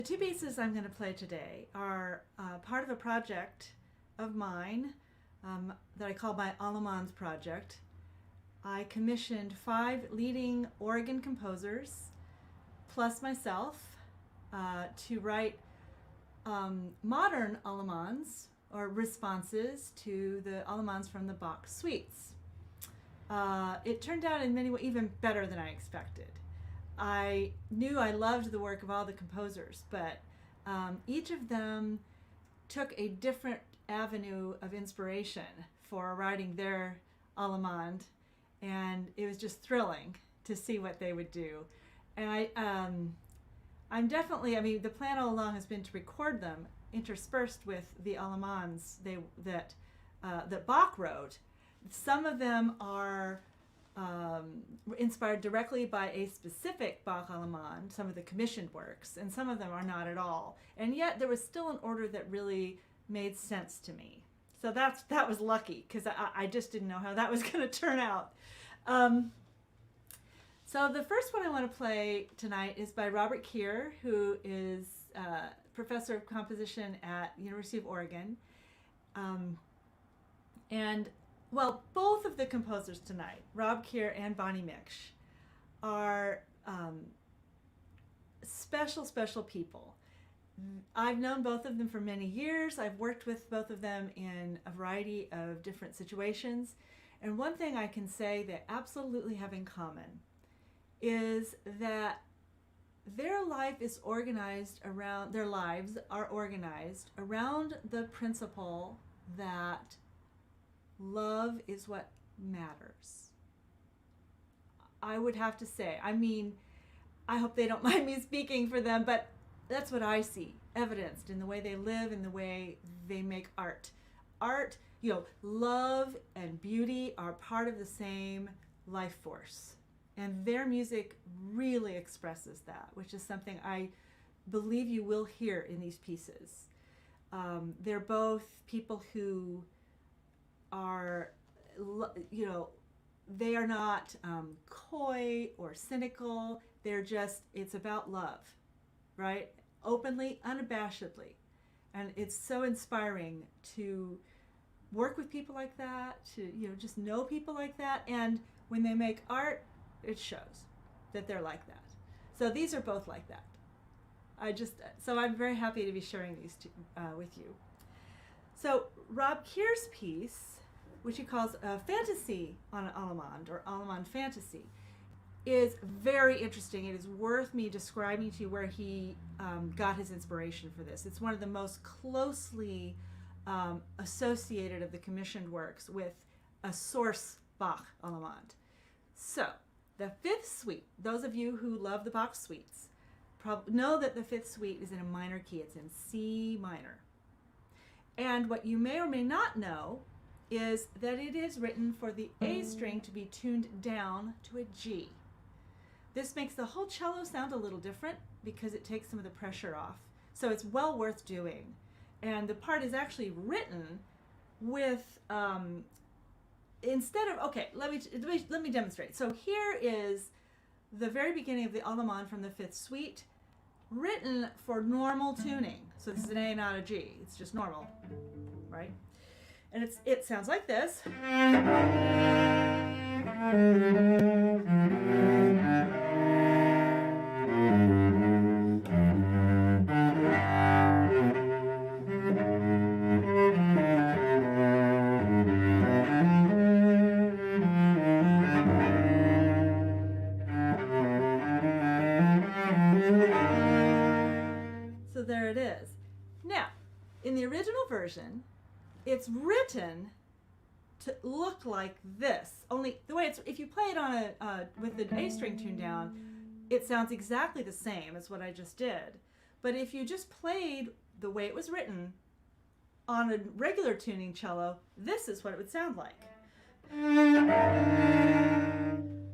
The two pieces I'm going to play today are part of a project of mine that I call my Allemande project. I commissioned 5 leading Oregon composers, plus myself, to write modern Allemandes, or responses to the Allemandes from the Bach suites. It turned out in many ways even better than I expected. I knew I loved the work of all the composers, but each of them took a different avenue of inspiration for writing their Allemande, and it was just thrilling to see what they would do. And I'm definitely, the plan all along has been to record them interspersed with the Allemandes that Bach wrote. Some of them are inspired directly by a specific Bach Allemande, some of the commissioned works, and some of them are not at all. And yet there was still an order that really made sense to me. So that was lucky, because I just didn't know how that was going to turn out. So the first one I want to play tonight is by Robert Kyr, who is professor of composition at University of Oregon. Well, both of the composers tonight, Rob Kyr and Bonnie Miksch, are special people. I've known both of them for many years. I've worked with both of them in a variety of different situations. And one thing I can say they absolutely have in common is that their lives are organized around the principle that love is what matters. I would have to say, I hope they don't mind me speaking for them, but that's what I see evidenced in the way they live and the way they make art. Art, love and beauty are part of the same life force. And their music really expresses that, which is something I believe you will hear in these pieces. They're both people who are, they are not coy or cynical. They're just, it's about love, right? Openly, unabashedly. And it's so inspiring to work with people like that, to, just know people like that. And when they make art, it shows that they're like that. So these are both like that. So I'm very happy to be sharing these two, with you. So Rob Kyr's piece, which he calls a fantasy on an Allemande, or Allemande Fantasy, is very interesting. It is worth me describing to you where he got his inspiration for this. It's one of the most closely associated of the commissioned works with a source Bach Allemande. So the 5th suite, those of you who love the Bach suites know that the 5th suite is in a minor key. It's in C minor. And what you may or may not know is that it is written for the A string to be tuned down to a G. This makes the whole cello sound a little different because it takes some of the pressure off. So it's well worth doing. And the part is actually written with, instead of, okay, let me demonstrate. So here is the very beginning of the Allemande from the 5th suite, written for normal tuning. So this is an A, not a G. It's just normal, right? And it sounds like this. So there it is. Now, in the original version, it's written to look like this. Only the way if you play it on with the A string tuned down, it sounds exactly the same as what I just did. But if you just played the way it was written on a regular tuning cello, this is what it would sound like.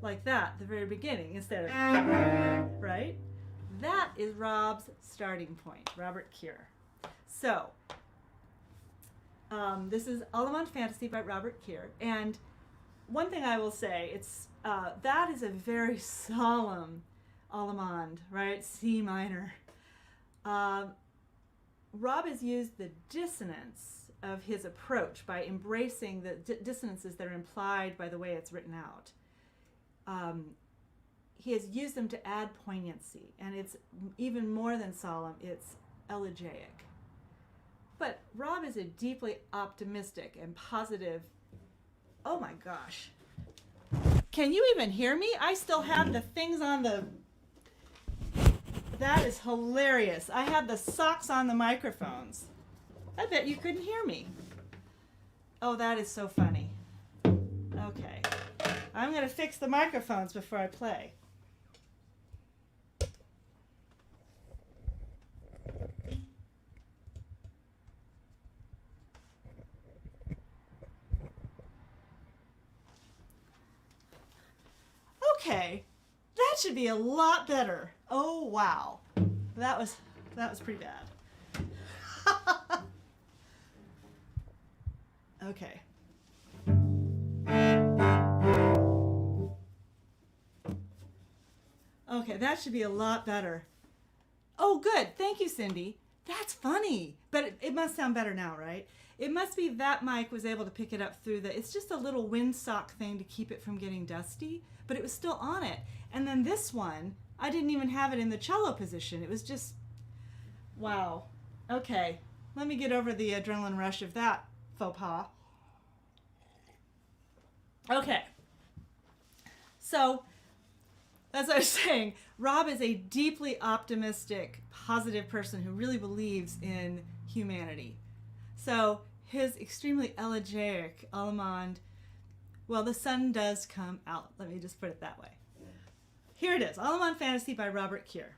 Like that, the very beginning, instead of, right? That is Rob's starting point, Robert Kyr. So, this is Allemande Fantasy by Robert Kyr. And one thing I will say, that is a very solemn Allemande, right? C minor. Um, Rob has used the dissonance of his approach by embracing the dissonances that are implied by the way it's written out. He has used them to add poignancy, and it's even more than solemn, it's elegiac. But Rob is a deeply optimistic and positive. Oh my gosh. Can you even hear me? I still have the things on the. That is hilarious. I had the socks on the microphones. I bet you couldn't hear me. Oh, that is so funny. Okay. I'm going to fix the microphones before I play. Okay, that should be a lot better. Oh wow, that was pretty bad. Okay. Okay, that should be a lot better. Oh good, thank you, Cindy. That's funny, but it must sound better now, right? It must be that mic was able to pick it up through it's just a little windsock thing to keep it from getting dusty, but it was still on it. And then this one, I didn't even have it in the cello position. It was just, wow. Okay, let me get over the adrenaline rush of that faux pas. Okay, so as I was saying, Rob is a deeply optimistic, positive person who really believes in humanity. So his extremely elegiac Allemande, well, the sun does come out. Let me just put it that way. Here it is, Allemande Fantasy by Robert Kyr.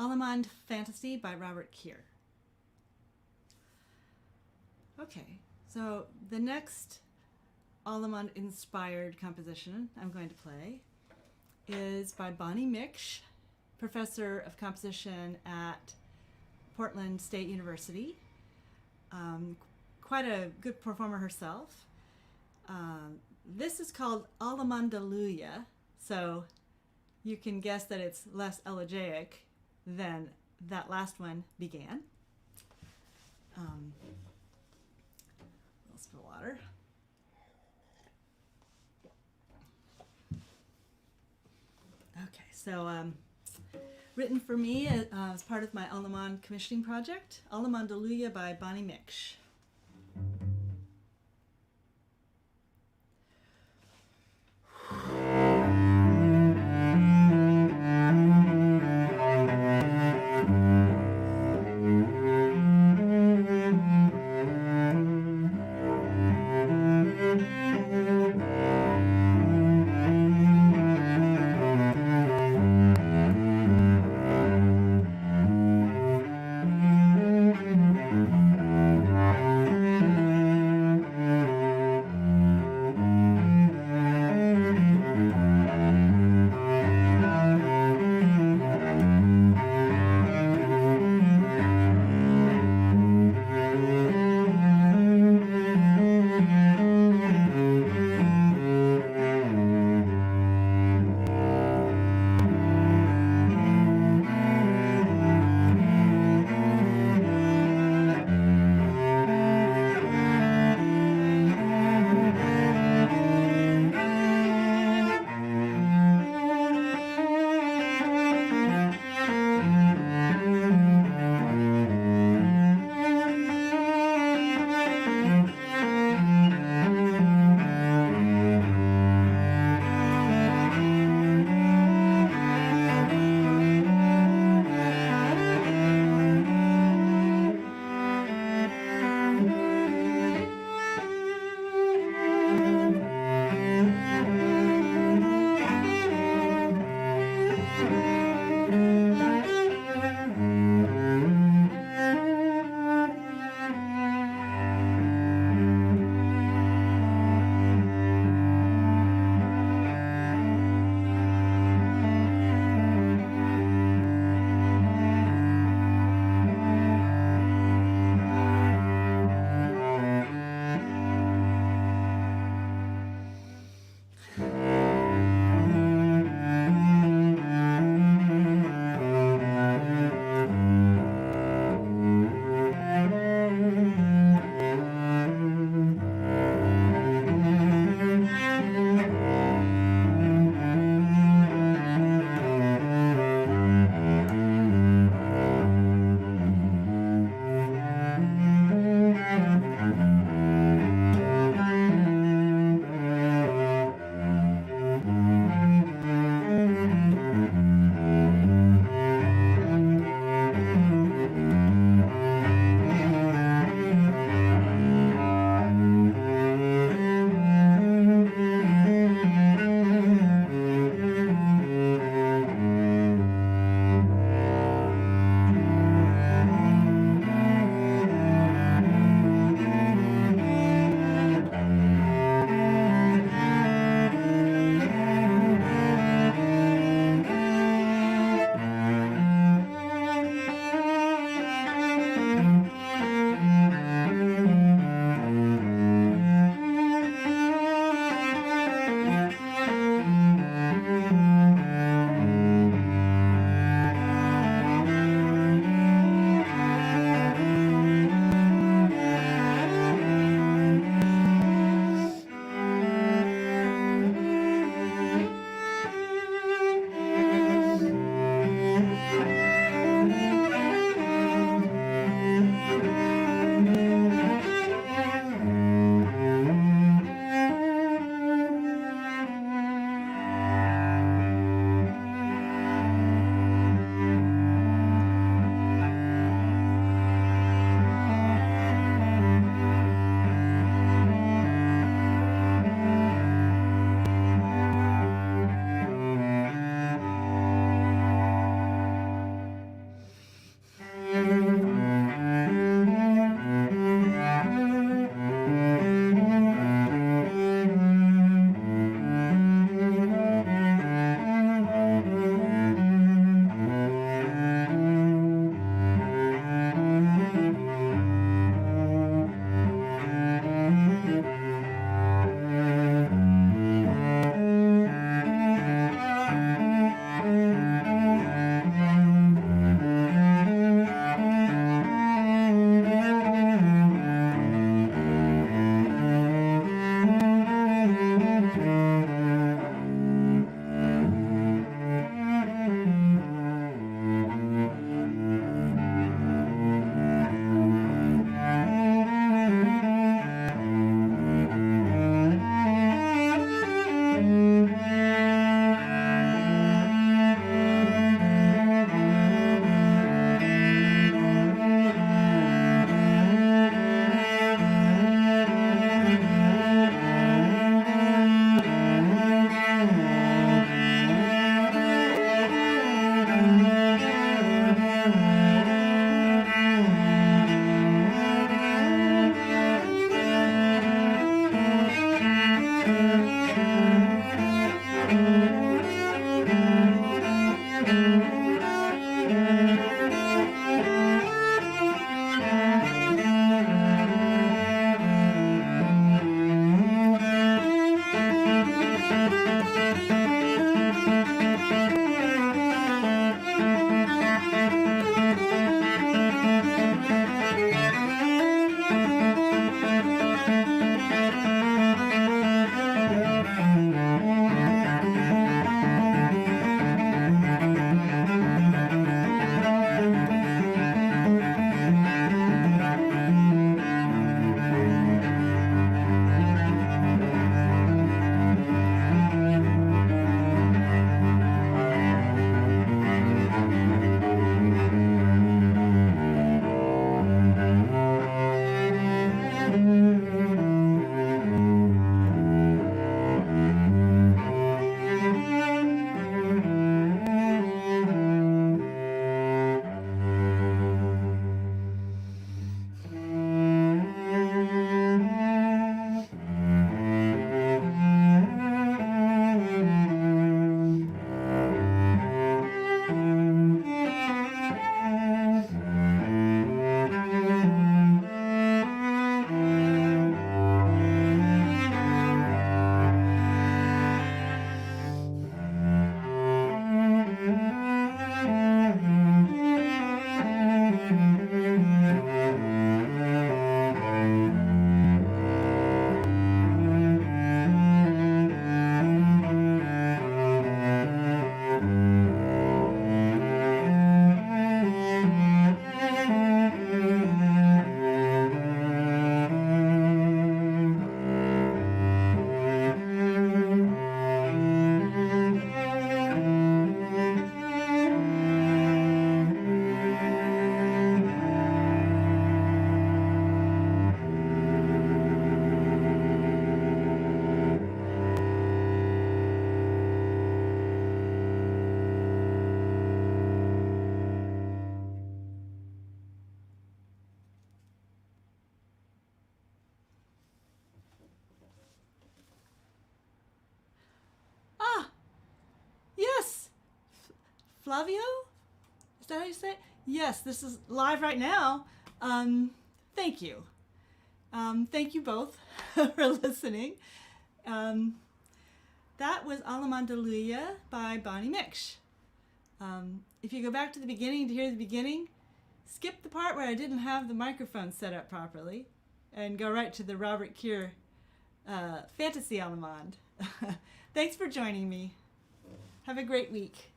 Allemande Fantasy by Robert Kyr. Okay, so the next Allemande-inspired composition I'm going to play is by Bonnie Miksch, professor of composition at Portland State University. Quite a good performer herself. This is called Allemandeluia, so you can guess that it's less elegiac than that last one began. Little sip of water. Okay, so written for me as part of my Allemande commissioning project, Allemandeluia by Bonnie Miksch. Flavio? Is that how you say it? Yes, this is live right now. Thank you. Thank you both for listening. That was Allemandeluia by Bonnie Miksch. If you go back to the beginning to hear the beginning, skip the part where I didn't have the microphone set up properly and go right to the Robert Kyr Fantasy Allemande. Thanks for joining me. Have a great week.